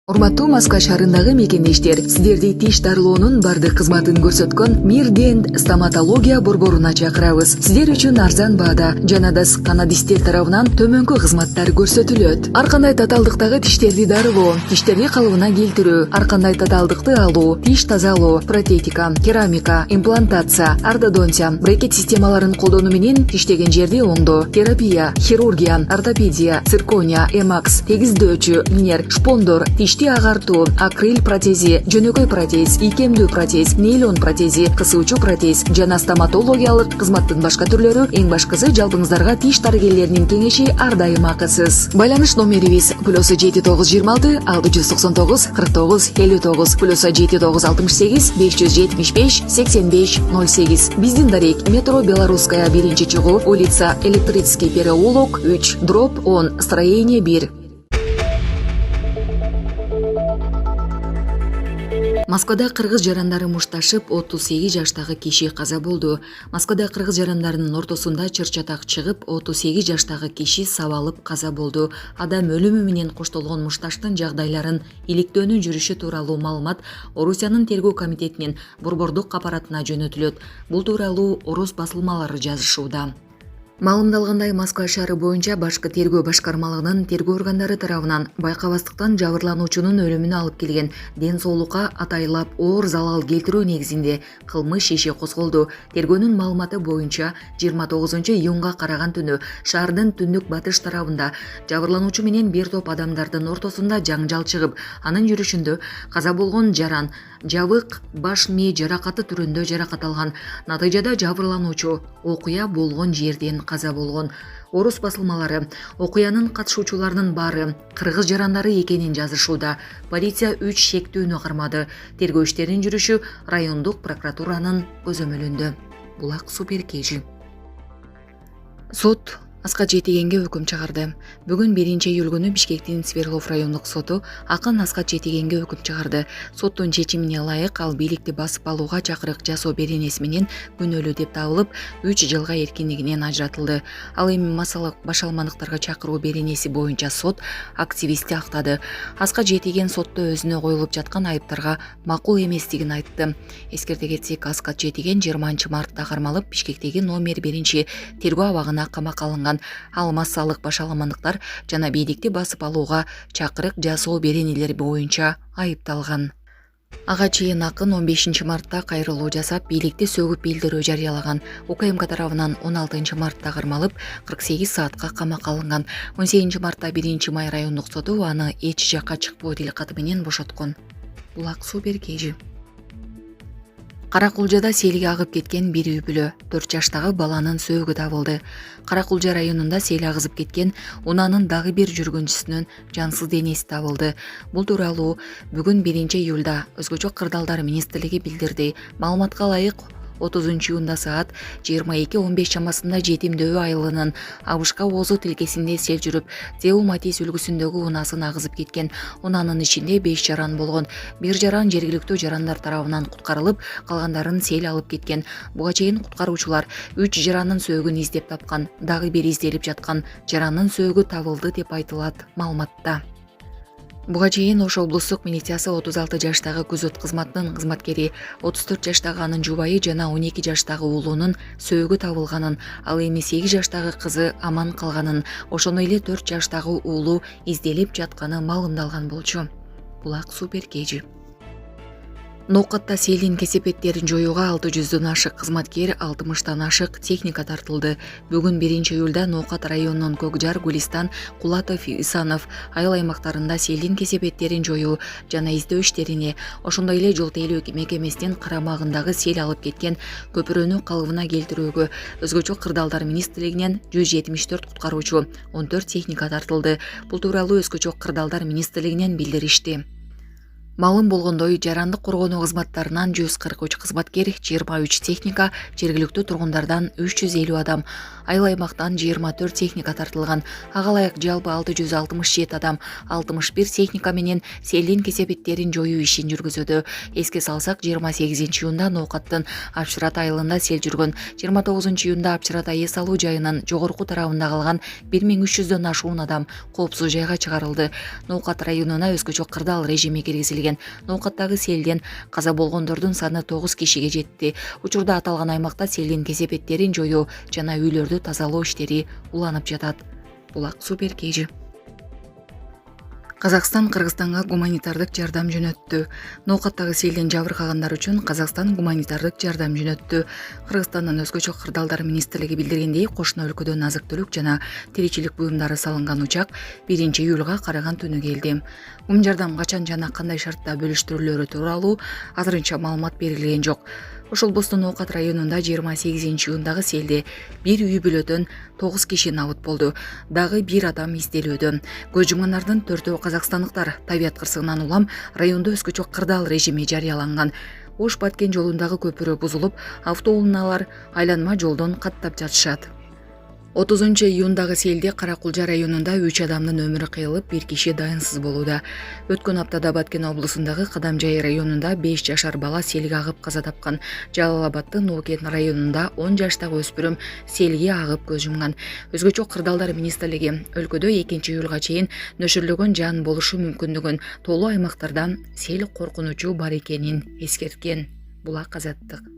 Урматтуу Москва шаарындагы мекендештер, сиздерди тиш дарылоонун бардык кызматын көрсөткөн Мирдент стоматология борборуна чакырабыз. Сиздер үчүн арзан баада жана да канадисттер тарабынан төмөнкү кызматтар көрсөтүлөт. Ар кандай татаалдыктагы тиштерди дарылоо, тиштерди калыбына келтирүү, ар кандай татаалдыкты алуу, тиш тазалоо, протетика, керамика, имплантация, ортодонтия, брекет системаларын колдонуу менен тиштеген жерди оңдоо, терапия, хирургия, ортопедия, циркония, эмакс, тегиздөөчү, линер, шпондор, тишти агартуу, акрил протези, жөнөкөй протез, икемдүү протез, нейлон протези, кысуучу протез жана стоматологиялык кызматтын башка түрлөрү, эң башкысы жалпыңыздарга тиш дарыгерлеринин кеңеши ар дайым акысыз. Байланыш номерибиз +7926 699 49 59 +7968 575 85 08. Биздин дарек метро Белорусская 1-чыгуу, улица Электрический переулок 3, дробь 10, строение 1. Москвада кыргыз жарандары мушташып 38 жаштагы киши каза болду. Москвада кыргыз жарандарынын ортосунда чыр-чатак чыгып 38 жаштагы киши сабалып каза болду. Адам өлүмү менен коштолгон мушташтын жагдайларын иликтөөнүн жүрүшү тууралуу маалымат Орусиянын тергөө комитетинин борбордук аппаратына жөнөтүлөт. Бул тууралуу орус басылмалары жазышууда. Маалымдалгандай, Москва шаары боюнча башкы тергөө башкармалыгынын тергөө органдары тарабынан байкабастыктан жабырлануучунун өлүмүнө алып келген ден соолукка атайлап оор залал келтирүү негизинде кылмыш иши козголду. Тергөөнүн маалыматы боюнча 29-июнга караган түнү шаардын түндүк батыш тарабында жабырлануучу менен бир топ адамдардын ортосунда жаңжал чыгып, анын жүрүшүндө каза болгон жаран жабык баш мээ жаракаты түрүндө жаракат алган. Натыйжада жабырлануучу окуя болгон жерден каза болгон. Орус басылмалары окуянын катышуучуларынын баары кыргыз жарандары экенин жазышууда. Полиция 3 шектүүнү кармады. Тергөө иштеринин жүрүшү райондук прокуратуранын көзөмөлүндө. Булак Суперкежи. Сот Аскат Жетигенге өкүм чыгарды. Бүгүн 1-июль күнү Бишкектин Свердлов райондук соту акын Аскат Жетигенге өкүм чыгарды. Соттун чечимине ылайык ал бийликти басып алууга чакырык жасоо беренеси менен күнөөлүү деп табылып, 3 жылга эркиндигинен ажыратылды. Ал эми массалык башалмандыктарга чакыруу беренеси боюнча сот активистти актады. Аскат Жетиген сотто өзүнө коюлуп жаткан айыптарга макул эместигин айтты. Эскерте кетсек, Аскат Жетиген 20-мартта кармалып, Бишкектеги номер 1 тергөө абагына камакка алынган. Ал массалык башаламандыктар жана бийликти басып алууга чакырык жасоо беренелери боюнча айыпталган. Ага чейин акын 15-мартта кайрылуу жасап, бийликти сөгүп билдирүү жарыялаган. УКМК тарабынан 16-мартта кармалып, 48 саатка камакка алынган. 18-мартта 1-Май райондук соту аны эч жакка чыкпоо тилкаты менен бошоткон. Булак Суперкежи. Каракулжада селге агып кеткен бир үй бүлө, 4 жаштагы баланын сөөгү табылды. Каракулжа районунда сел агызып кеткен унаанын дагы бир жүргүнчүсүнүн жансыз денеси табылды. Бул тууралуу бүгүн 1-июлда Өзгөчө кырдаалдар министрлиги билдирди. Маалыматка ылайык 30-июнда саат 22:15 чамасында Жетимдөбү айылынын Абышка Озу тилкесинде сел жүрүп, Теу Матис үлгүсүндөгү унаасын агызып кеткен. Унаанын ичинде 5 жаран болгон. Бир жаран жергиликтүү жарандар тарабынан куткарылып, калгандарын сел алып кеткен. Буга чейин куткаруучулар 3 жаранын сөөгүн издеп тапкан. Дагы бир изделип жаткан жаранын сөөгү табылды деп айтылат маалыматта. Буга чейин Ош облустук милициясы 36 жаштагы күзөт кызматынын кызматкери, 34 жаштагы анын жубайы жана 12 жаштагы уулунун сөөгү табылганын, ал эми 8 жаштагы кызы аман калганын, ошондой эле 4 жаштагы уулу изделип жатканы маалымдалган болчу. Булак Суперкежи. Ноокатта селдин кесепеттерин жоюуга 600дөн ашык кызматкер, 60тан ашык техника тартылды. Бүгүн 1-июлда Ноокат районунун Көкжар, Гулистан, Кулатов, Исанов айыл аймактарында селдин кесепеттерин жоюу жана издөө иштерине, ошондой эле жол тейлөө мекемесинин карамагындагы сел алып кеткен көпүрөнү калыбына келтирүүгө Өзгөчө кырдаалдар министрлигинен 174 куткаруучу, 14 техника тартылды. Бул тууралуу Өзгөчө кырдаалдар министрлигинен билдиришти. Ошондой эле Ноокат районунун Көкжар, Гулистан, Кулатов, Исанов айыл аймактарында селдин кесепеттерин жоюу жана издөө иштерине, ошондой эле жол тейлөө мекемесинин карамагындагы сел алып кеткен көпүрөнү калыбына келтирүүгө Өзгөчө кырдаалдар министрлигинен билдиришти. Малым болгондой жарандык коргонуу кызматтарынан 143 кызматкер, 23 техника, жергиликтүү тургундардан 350 адам, айыл аймактан 24 техника тартылган. Ага ылайык жалпы 667 адам 61 техника менен селдин кесепеттерин жоюу ишин жүргүзүүдө. Эске салсак, 28-июнда Ноокаттын Апчырат айылында сел жүргөн. 29-июнда Апчырат АЭС алуу жайынын жогорку тарабында калган 1300дөн ашуун адам коопсуз жайга чыгарылды. Ноокат районуна өзгөчө кырдаал режими киргизилген. Ноокаттагы селден каза болгондордун саны 9 кишиге жетти. Учурда аталган аймакта селдин кесепеттерин жоюу жана үйлөрдү тазалоо иштери уланып жатат. Булак Супер KG. Казакстан Кыргызстанга гуманитардык жардам жөнөттү. Ноокаттагы селден жабыркагандар үчүн Казакстан гуманитардык жардам жөнөттү. Кыргызстандын өзгөчө кырдаалдар министрлиги билдиргендей, кошуна өлкөдөн азык-түлүк жана тиричилик буюмдары салынган учак 1-июлга караган түнү келди. Бул жардам качан жана кандай шартта бөлүштүрүлөрү тууралуу азырынча маалымат берилген жок. Ошол Бостон Ноокат районунда 28-июндагы селде бир үй бүлөдөн 9 киши набыт болду. Дагы бир адам изделүүдө. Көз жумгандардын 4-өө казакстандыктар. Табият кырсыгынан улам райондо өзгөчө кырдаал режими жарыяланган. Ош-Баткен жолундагы көпүрө бузулуп, автоунаалар айланма жолдон каттап жатышат. 30-июндагы селде Каракулжа районунда 3 адамдын өмүрү кыйылып, 1 киши дайынсыз болууда. Өткөн аптада Баткен облусундагы Кадамжай районунда 5 жашар бала селге агып каза тапкан. Жалал-Абаддын Ноокен районунда 10 жаштагы өспүрүм селге агып көз жумган. Өзгөчө кырдаалдар министрлиги өлкөдө 2-июлга чейин нөшөрлөгөн жан болушу мүмкүндүгүн, толуу аймактарда сел коркунучу бар экенин эскерткен. Булак Азаттык.